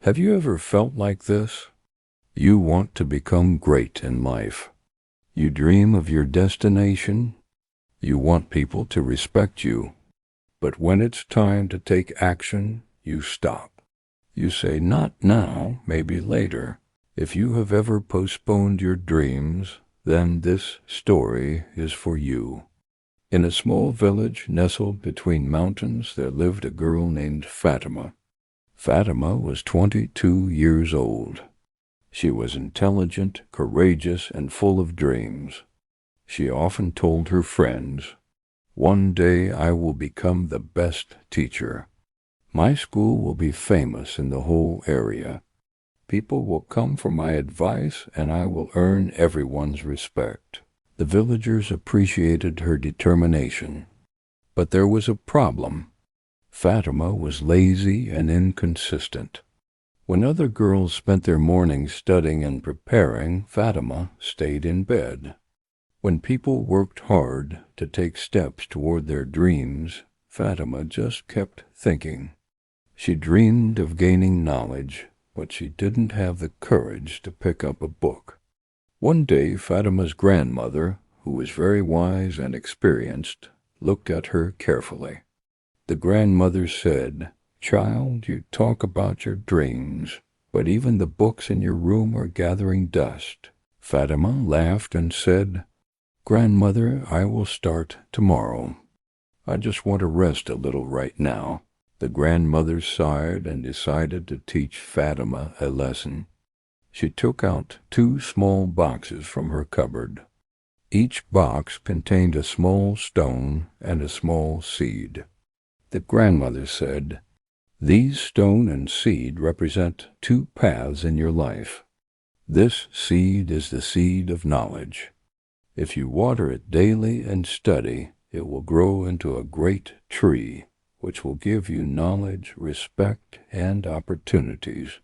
Have you ever felt like this? You want to become great in life. You dream of your destination. You want people to respect you. But when it's time to take action, you stop. You say, not now, maybe later. If you have ever postponed your dreams, then this story is for you. In a small village nestled between mountains, there lived a girl named Fatima. Fatima was 22 years old. She was intelligent, courageous, and full of dreams. She often told her friends, "One day I will become the best teacher. My school will be famous in the whole area. People will come for my advice, and I will earn everyone's respect." The villagers appreciated her determination. But there was a problem. Fatima was lazy and inconsistent. When other girls spent their mornings studying and preparing, Fatima stayed in bed. When people worked hard to take steps toward their dreams, Fatima just kept thinking. She dreamed of gaining knowledge, but she didn't have the courage to pick up a book. One day, Fatima's grandmother, who was very wise and experienced, looked at her carefully. The grandmother said, "Child, you talk about your dreams, but even the books in your room are gathering dust." Fatima laughed and said, "Grandmother, I will start tomorrow. I just want to rest a little right now." The grandmother sighed and decided to teach Fatima a lesson. She took out 2 small boxes from her cupboard. Each box contained a small stone and a small seed. The grandmother said, "These stone and seed represent 2 paths in your life. This seed is the seed of knowledge. If you water it daily and study, it will grow into a great tree, which will give you knowledge, respect, and opportunities.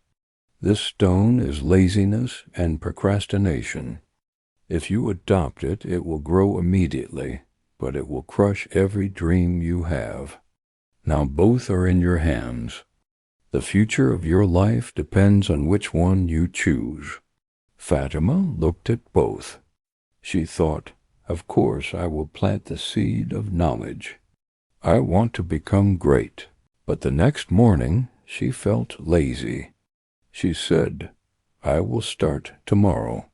This stone is laziness and procrastination. If you adopt it, it will grow immediately, but it will crush every dream you have. Now both are in your hands. The future of your life depends on which one you choose." Fatima looked at both. She thought, "Of course I will plant the seed of knowledge. I want to become great." But the next morning she felt lazy. She said, "I will start tomorrow."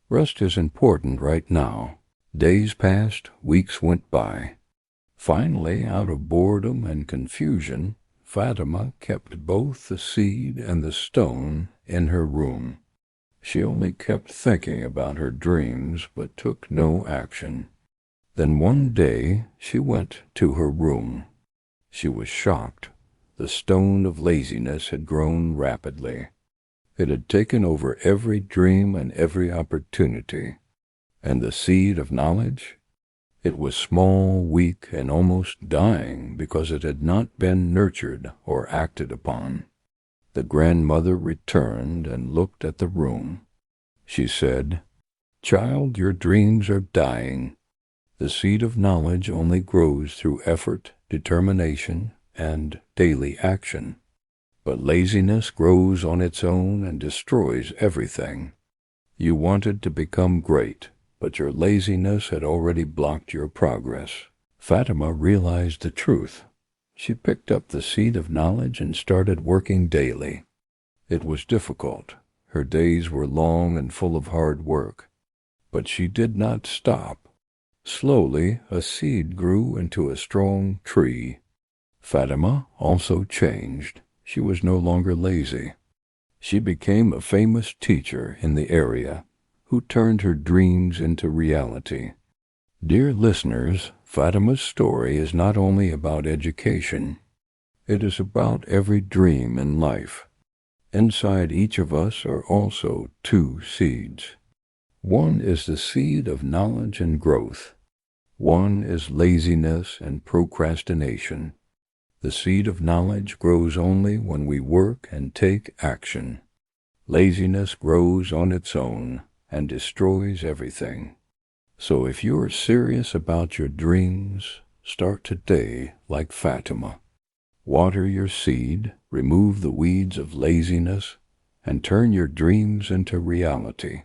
Rest is important right now. Days passed, weeks went by. Finally, out of boredom and confusion, Fatima kept both the seed and the stone in her room. She only kept thinking about her dreams, but took no action. Then one day she went to her room. She was shocked. The stone of laziness had grown rapidly. It had taken over every dream and every opportunity. And the seed of knowledge? It was small, weak, and almost dying because it had not been nurtured or acted upon. The grandmother returned and looked at the room. She said, "Child, your dreams are dying. The seed of knowledge only grows through effort, determination, and daily action. But laziness grows on its own and destroys everything. You wanted to become great, but your laziness had already blocked your progress." Fatima realized the truth. She picked up the seed of knowledge and started working daily. It was difficult. Her days were long and full of hard work. But she did not stop. Slowly, a seed grew into a strong tree. Fatima also changed. She was no longer lazy. She became a famous teacher in the area who turned her dreams into reality. Dear listeners, Fatima's story is not only about education. It is about every dream in life. Inside each of us are also 2 seeds. One is the seed of knowledge and growth. One is laziness and procrastination. The seed of knowledge grows only when we work and take action. Laziness grows on its own and destroys everything. So if you are serious about your dreams, start today like Fatima. Water your seed, Remove the weeds of laziness and turn your dreams into reality.